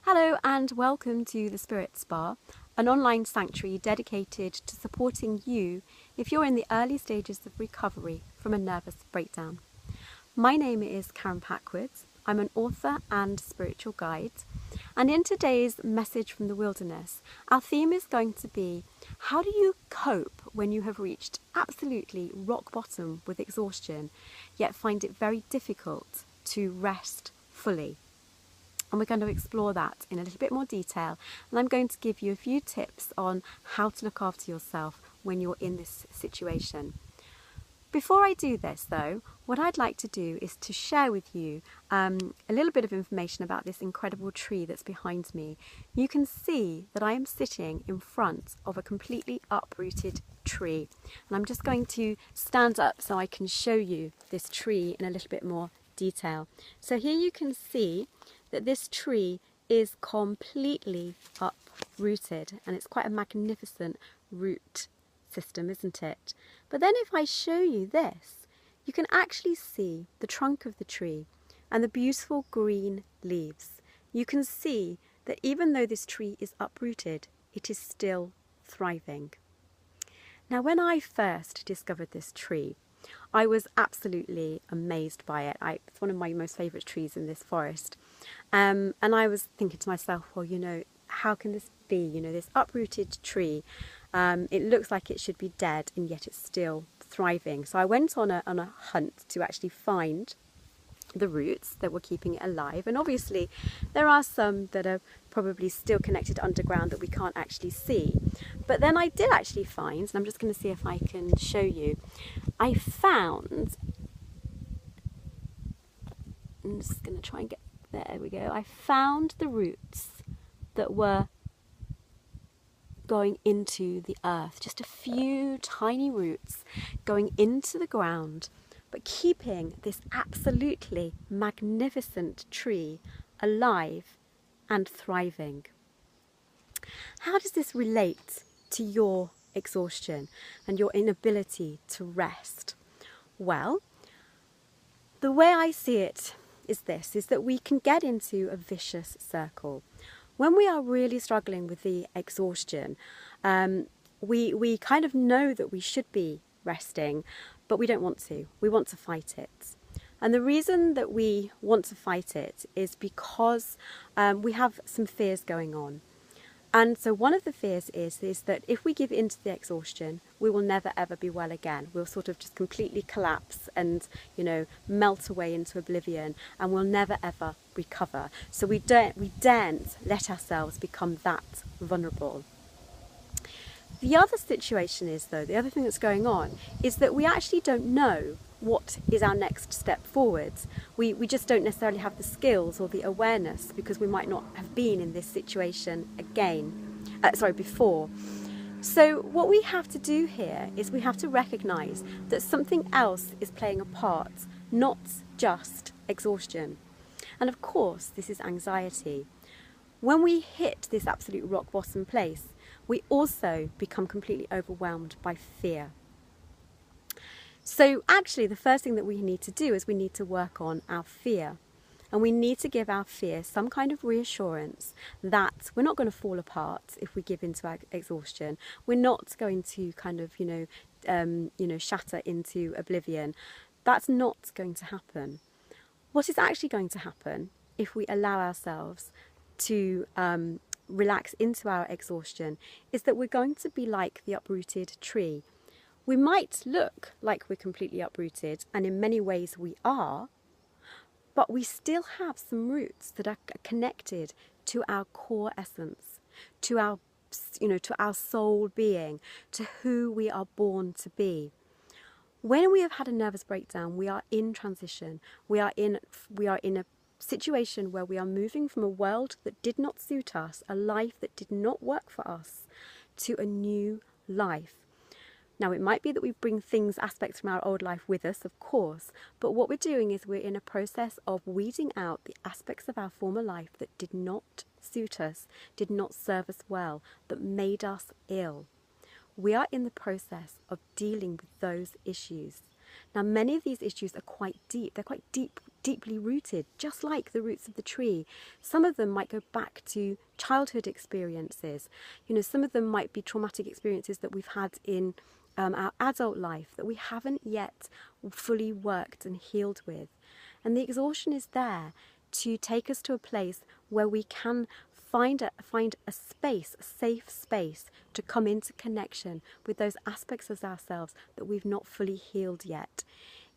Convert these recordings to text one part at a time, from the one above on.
Hello and welcome to the Spirit Spa, an online sanctuary dedicated to supporting you if you're in the early stages of recovery from a nervous breakdown. My name is Karen Packwood. I'm an author and spiritual guide, and in today's message from the wilderness, our theme is going to be, how do you cope when you have reached absolutely rock bottom with exhaustion, yet find it very difficult to rest fully? And we're going to explore that in a little bit more detail, and I'm going to give you a few tips on how to look after yourself when you're in this situation. Before I do this though, what I'd like to do is to share with you a little bit of information about this incredible tree that's behind me. You can see that I am sitting in front of a completely uprooted tree, and I'm just going to stand up so I can show you this tree in a little bit more detail. So here you can see that this tree is completely uprooted, and it's quite a magnificent root system, isn't it? But then if I show you this, you can actually see the trunk of the tree and the beautiful green leaves. You can see that even though this tree is uprooted, it is still thriving. Now, when I first discovered this tree, I was absolutely amazed by it. It's one of my most favourite trees in this forest. And I was thinking to myself, well, how can this be? This uprooted tree, it looks like it should be dead, and yet it's still thriving. So I went on a hunt to actually find the roots that were keeping it alive. And obviously there are some that are probably still connected underground that we can't actually see. But then I did actually find, and I'm just going to see if I can show you, I'm just going to try and get, there we go. I found the roots that were going into the earth, just a few tiny roots going into the ground, but keeping this absolutely magnificent tree alive and thriving. How does this relate to your exhaustion and your inability to rest? Well, the way I see it is that we can get into a vicious circle. When we are really struggling with the exhaustion, we kind of know that we should be resting, but we don't want to. We want to fight it. And the reason that we want to fight it is because we have some fears going on. And so one of the fears is that if we give in to the exhaustion, we will never ever be well again. We'll sort of just completely collapse and, melt away into oblivion, and we'll never ever recover. So we daren't let ourselves become that vulnerable. The other situation is, though, the other thing that's going on is that we actually don't know what is our next step forwards. We just don't necessarily have the skills or the awareness, because we might not have been in this situation before. So what we have to do here is we have to recognise that something else is playing a part, not just exhaustion. And of course, this is anxiety. When we hit this absolute rock bottom place, we also become completely overwhelmed by fear. So actually, the first thing that we need to do is we need to work on our fear. And we need to give our fear some kind of reassurance that we're not going to fall apart if we give into our exhaustion. We're not going to kind of, shatter into oblivion. That's not going to happen. What is actually going to happen if we allow ourselves to relax into our exhaustion is that we're going to be like the uprooted tree. We might look like we're completely uprooted, and in many ways we are, but we still have some roots that are connected to our core essence, to our soul being, to who we are born to be. When we have had a nervous breakdown, we are in transition. We are in a situation where we are moving from a world that did not suit us, a life that did not work for us, to a new life. Now, it might be that we bring aspects from our old life with us, of course, but what we're doing is we're in a process of weeding out the aspects of our former life that did not suit us, did not serve us well, that made us ill. We are in the process of dealing with those issues. Now, many of these issues are quite deep. They're quite deep deeply rooted, just like the roots of the tree. Some of them might go back to childhood experiences. Some of them might be traumatic experiences that we've had in our adult life that we haven't yet fully worked and healed with. And the exhaustion is there to take us to a place where we can find a space, a safe space, to come into connection with those aspects of ourselves that we've not fully healed yet.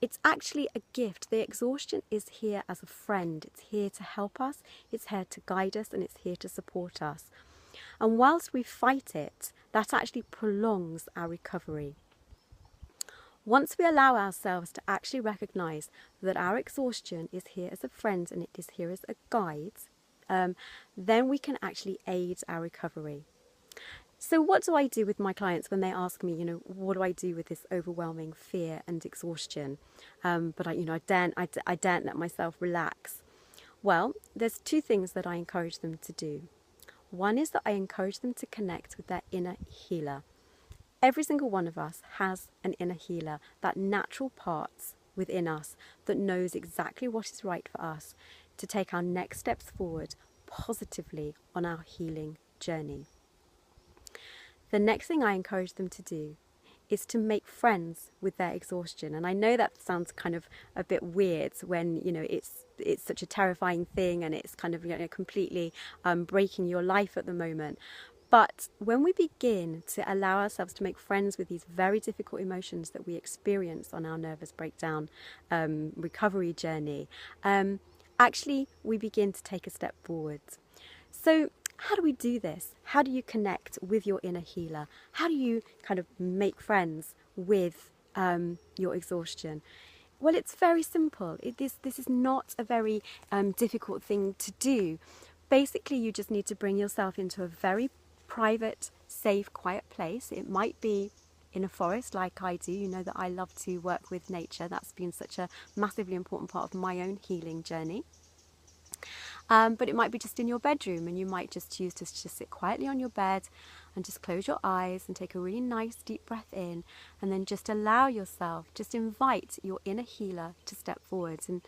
It's actually a gift. The exhaustion is here as a friend. It's here to help us, it's here to guide us, and it's here to support us. And whilst we fight it, that actually prolongs our recovery. Once we allow ourselves to actually recognise that our exhaustion is here as a friend and it is here as a guide, then we can actually aid our recovery. So what do I do with my clients when they ask me, what do I do with this overwhelming fear and exhaustion? But I daren't let myself relax. Well, there's two things that I encourage them to do. One is that I encourage them to connect with their inner healer. Every single one of us has an inner healer, that natural part within us that knows exactly what is right for us to take our next steps forward positively on our healing journey. The next thing I encourage them to do is to make friends with their exhaustion. And I know that sounds kind of a bit weird when, it's such a terrifying thing and it's kind of, completely breaking your life at the moment. But when we begin to allow ourselves to make friends with these very difficult emotions that we experience on our nervous breakdown recovery journey, actually we begin to take a step forward. So how do we do this? How do you connect with your inner healer? How do you kind of make friends with your exhaustion? Well, it's very simple. This is not a very difficult thing to do. Basically, you just need to bring yourself into a very private, safe, quiet place. It might be in a forest like I do. You know that I love to work with nature. That's been such a massively important part of my own healing journey. But it might be just in your bedroom, and you might just choose to just sit quietly on your bed and just close your eyes and take a really nice deep breath in, and then just allow yourself, just invite your inner healer to step forwards. And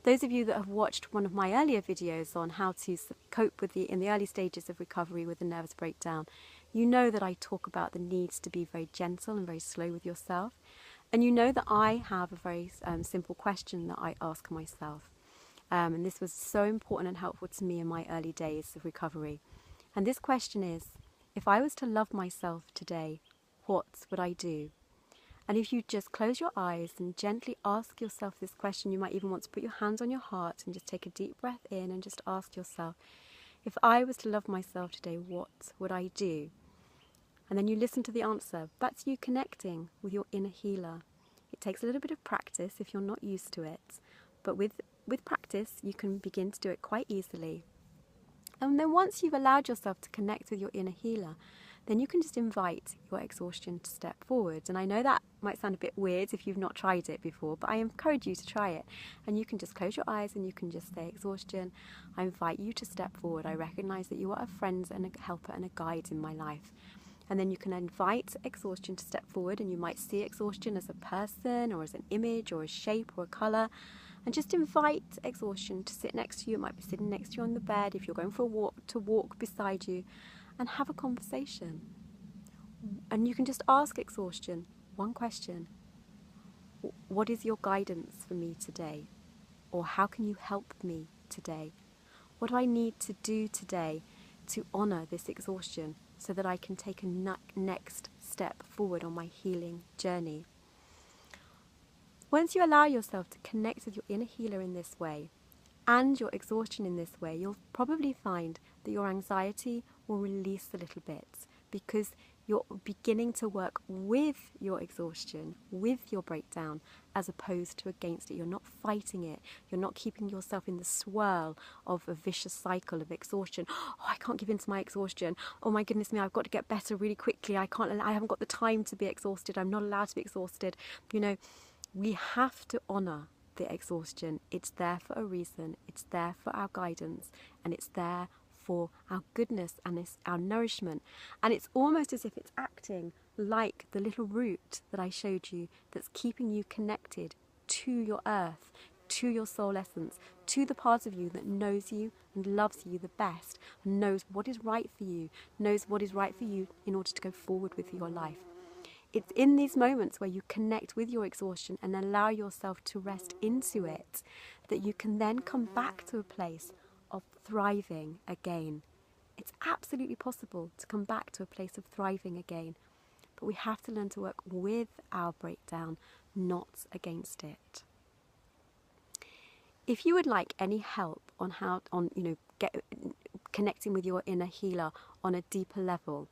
those of you that have watched one of my earlier videos on how to cope with in the early stages of recovery with a nervous breakdown, you know that I talk about the needs to be very gentle and very slow with yourself. And you know that I have a very simple question that I ask myself. And this was so important and helpful to me in my early days of recovery. And this question is, if I was to love myself today, what would I do? And if you just close your eyes and gently ask yourself this question, you might even want to put your hands on your heart and just take a deep breath in and just ask yourself, if I was to love myself today, what would I do? And then you listen to the answer. That's you connecting with your inner healer. It takes a little bit of practice if you're not used to it, but with practice you can begin to do it quite easily. And then once you've allowed yourself to connect with your inner healer, then you can just invite your exhaustion to step forward. And I know that might sound a bit weird if you've not tried it before, but I encourage you to try it. And you can just close your eyes and you can just say, exhaustion, I invite you to step forward. I recognize that you are a friend and a helper and a guide in my life. And then you can invite exhaustion to step forward, and you might see exhaustion as a person or as an image or a shape or a colour. And just invite exhaustion to sit next to you. It might be sitting next to you on the bed. If you're going for a walk, to walk beside you and have a conversation. And you can just ask exhaustion one question. What is your guidance for me today? Or how can you help me today? What do I need to do today to honour this exhaustion so that I can take a next step forward on my healing journey? Once you allow yourself to connect with your inner healer in this way and your exhaustion in this way, you'll probably find that your anxiety will release a little bit, because you're beginning to work with your exhaustion, with your breakdown, as opposed to against it. You're not fighting it. You're not keeping yourself in the swirl of a vicious cycle of exhaustion. Oh, I can't give in to my exhaustion. Oh my goodness me, I've got to get better really quickly. I haven't got the time to be exhausted. I'm not allowed to be exhausted. We have to honour the exhaustion. It's there for a reason. It's there for our guidance, and it's there for our goodness and our nourishment. And it's almost as if it's acting like the little root that I showed you that's keeping you connected to your earth, to your soul essence, to the part of you that knows you and loves you the best, and knows what is right for you, knows what is right for you in order to go forward with your life. It's in these moments where you connect with your exhaustion and allow yourself to rest into it that you can then come back to a place of thriving again. It's absolutely possible to come back to a place of thriving again, but we have to learn to work with our breakdown, not against it. If you would like any help on connecting with your inner healer on a deeper level,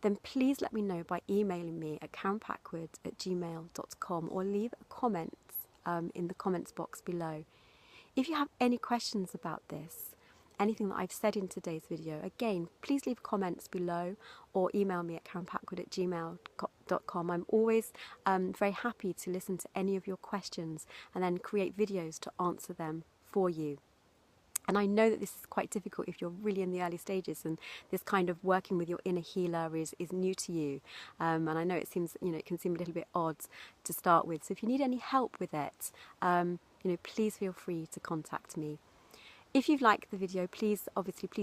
then please let me know by emailing me at karenpackwood@gmail.com or leave a comment in the comments box below. If you have any questions about this, anything that I've said in today's video, again, please leave comments below or email me at karenpackwood@gmail.com. I'm always very happy to listen to any of your questions and then create videos to answer them for you. And I know that this is quite difficult if you're really in the early stages and this kind of working with your inner healer is new to you. And I know it seems, it can seem a little bit odd to start with. So if you need any help with it, please feel free to contact me. If you've liked the video, please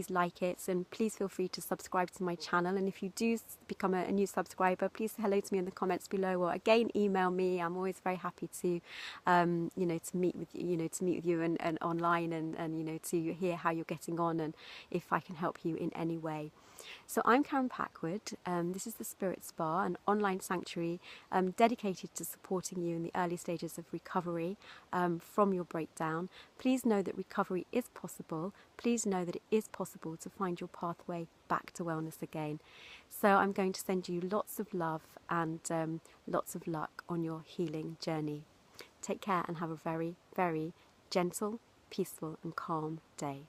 like it, and please feel free to subscribe to my channel. And if you do become a new subscriber, please say hello to me in the comments below, or again email me. I'm always very happy to, to meet with you, and online, and to hear how you're getting on and if I can help you in any way. So I'm Karen Packwood. This is the Spirit Spa, an online sanctuary dedicated to supporting you in the early stages of recovery from your breakdown. Please know that recovery is possible. Please know that it is possible to find your pathway back to wellness again. So I'm going to send you lots of love and lots of luck on your healing journey. Take care and have a very, very gentle, peaceful and calm day.